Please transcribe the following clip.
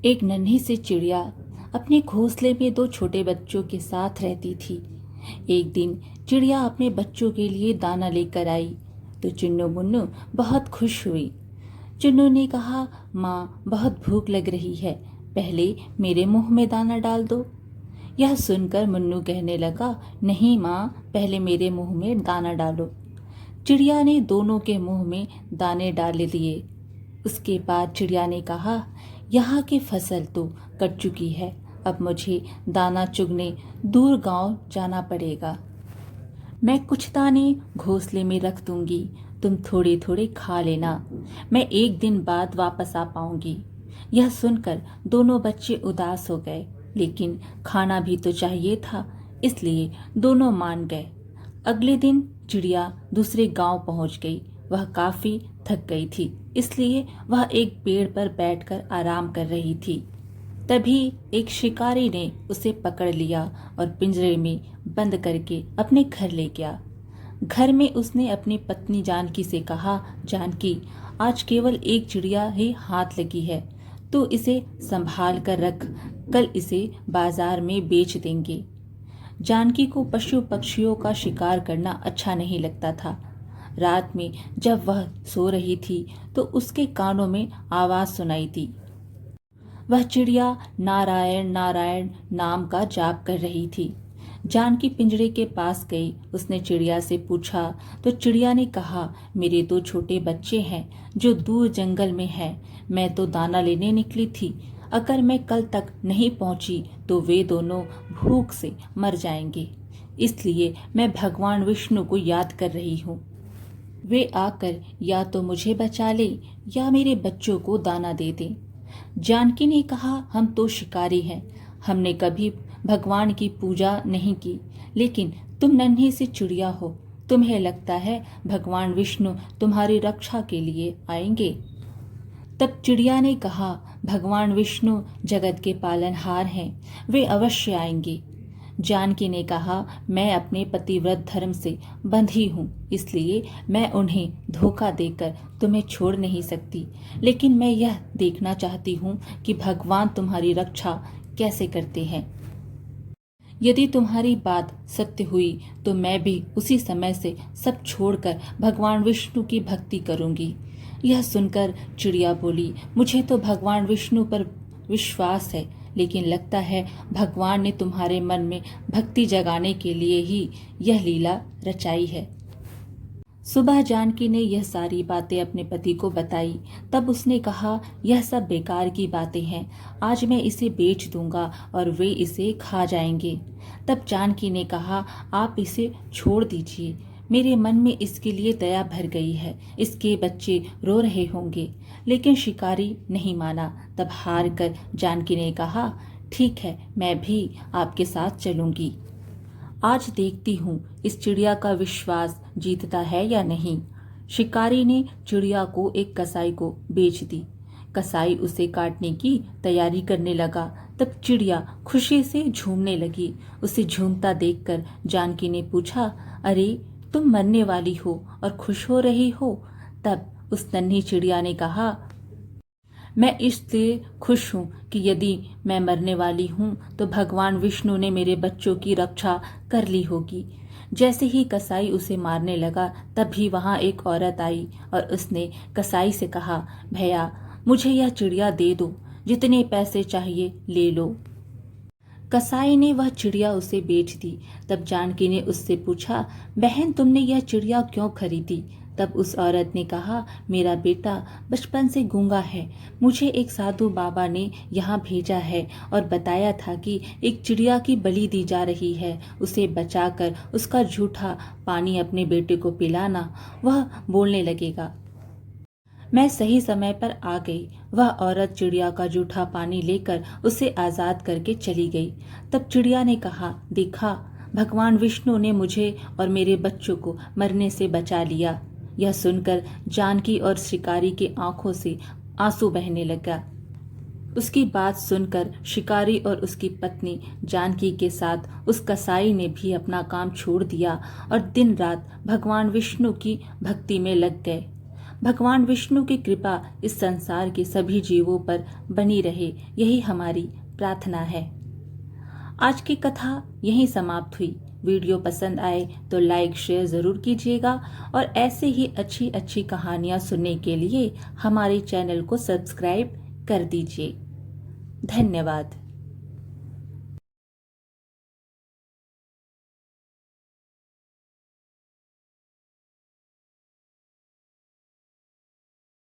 एक नन्ही सी चिड़िया अपने घोंसले में दो छोटे बच्चों के साथ रहती थी। एक दिन चिड़िया अपने बच्चों के लिए दाना लेकर आई तो चुन्नू मुन्नू बहुत खुश हुई। चुन्नू ने कहा, माँ बहुत भूख लग रही है, पहले मेरे मुंह में दाना डाल दो। यह सुनकर मुन्नू कहने लगा, नहीं माँ, पहले मेरे मुंह में दाना डालो। चिड़िया ने दोनों के मुंह में दाने डाल दिए। उसके बाद चिड़िया ने कहा, यहाँ की फसल तो कट चुकी है, अब मुझे दाना चुगने दूर गांव जाना पड़ेगा। मैं कुछ दाने घोंसले में रख दूंगी, तुम थोड़े थोड़े खा लेना, मैं एक दिन बाद वापस आ पाऊंगी। यह सुनकर दोनों बच्चे उदास हो गए, लेकिन खाना भी तो चाहिए था, इसलिए दोनों मान गए। अगले दिन चिड़िया दूसरे गांव पहुंच गई। वह काफी थक गई थी, इसलिए वह एक पेड़ पर बैठकर आराम कर रही थी। तभी एक शिकारी ने उसे पकड़ लिया और पिंजरे में बंद करके अपने घर ले गया। घर में उसने अपनी पत्नी जानकी से कहा, जानकी, आज केवल एक चिड़िया ही हाथ लगी है, तो इसे संभाल कर रख, कल इसे बाजार में बेच देंगे। जानकी को पशु पक्षियों का शिकार करना अच्छा नहीं लगता था। रात में जब वह सो रही थी तो उसके कानों में आवाज सुनाई दी। वह चिड़िया नारायण नारायण नाम का जाप कर रही थी। जानकी पिंजरे के पास गई। उसने चिड़िया से पूछा तो चिड़िया ने कहा, मेरे दो छोटे बच्चे हैं जो दूर जंगल में हैं, मैं तो दाना लेने निकली थी, अगर मैं कल तक नहीं पहुंची तो वे दोनों भूख से मर जाएंगे, इसलिए मैं भगवान विष्णु को याद कर रही हूँ। वे आकर या तो मुझे बचा ले या मेरे बच्चों को दाना दे दें। जानकी ने कहा, हम तो शिकारी हैं, हमने कभी भगवान की पूजा नहीं की, लेकिन तुम नन्ही सी चिड़िया हो, तुम्हें लगता है भगवान विष्णु तुम्हारी रक्षा के लिए आएंगे। तब चिड़िया ने कहा, भगवान विष्णु जगत के पालनहार हैं, वे अवश्य आएंगे। जानकी ने कहा, मैं अपने पतिव्रत धर्म से बंधी हूँ, इसलिए मैं उन्हें धोखा देकर तुम्हें छोड़ नहीं सकती, लेकिन मैं यह देखना चाहती हूँ कि भगवान तुम्हारी रक्षा कैसे करते हैं। यदि तुम्हारी बात सत्य हुई तो मैं भी उसी समय से सब छोड़कर भगवान विष्णु की भक्ति करूंगी। यह सुनकर चिड़िया बोली, मुझे तो भगवान विष्णु पर विश्वास है, लेकिन लगता है भगवान ने तुम्हारे मन में भक्ति जगाने के लिए ही यह लीला रचाई है। सुबह जानकी ने यह सारी बातें अपने पति को बताई। तब उसने कहा, यह सब बेकार की बातें हैं, आज मैं इसे बेच दूंगा और वे इसे खा जाएंगे। तब जानकी ने कहा, आप इसे छोड़ दीजिए, मेरे मन में इसके लिए दया भर गई है, इसके बच्चे रो रहे होंगे। लेकिन शिकारी नहीं माना। तब हार कर जानकी ने कहा, ठीक है, मैं भी आपके साथ चलूंगी। आज देखती हूँ इस चिड़िया का विश्वास जीतता है या नहीं। शिकारी ने चिड़िया को एक कसाई को बेच दी। कसाई उसे काटने की तैयारी करने लगा। तब चिड़िया खुशी से झूमने लगी। उसे झूमता देखकर जानकी ने पूछा, अरे तुम मरने वाली हो और खुश हो रही हो? तब उस नन्ही चिड़िया ने कहा, मैं इसलिए खुश हूँ कि यदि मैं मरने वाली हूँ तो भगवान विष्णु ने मेरे बच्चों की रक्षा कर ली होगी। जैसे ही कसाई उसे मारने लगा तभी वहाँ एक औरत आई और उसने कसाई से कहा, भैया मुझे यह चिड़िया दे दो, जितने पैसे चाहिए ले लो। कसाई ने वह चिड़िया उसे बेच दी। तब जानकी ने उससे पूछा, बहन तुमने यह चिड़िया क्यों खरीदी? तब उस औरत ने कहा, मेरा बेटा बचपन से गूंगा है, मुझे एक साधु बाबा ने यहाँ भेजा है और बताया था कि एक चिड़िया की बलि दी जा रही है, उसे बचाकर उसका जूठा पानी अपने बेटे को पिलाना, वह बोलने लगेगा। मैं सही समय पर आ गई। वह औरत चिड़िया का जूठा पानी लेकर उसे आजाद करके चली गई। तब चिड़िया ने कहा, देखा, भगवान विष्णु ने मुझे और मेरे बच्चों को मरने से बचा लिया। यह सुनकर जानकी और शिकारी के आंखों से आंसू बहने लगा। उसकी बात सुनकर शिकारी और उसकी पत्नी जानकी के साथ उस कसाई ने भी अपना काम छोड़ दिया और दिन रात भगवान विष्णु की भक्ति में लग गए। भगवान विष्णु की कृपा इस संसार के सभी जीवों पर बनी रहे, यही हमारी प्रार्थना है। आज की कथा यहीं समाप्त हुई। वीडियो पसंद आए तो लाइक शेयर ज़रूर कीजिएगा और ऐसे ही अच्छी अच्छी कहानियाँ सुनने के लिए हमारे चैनल को सब्सक्राइब कर दीजिए। धन्यवाद।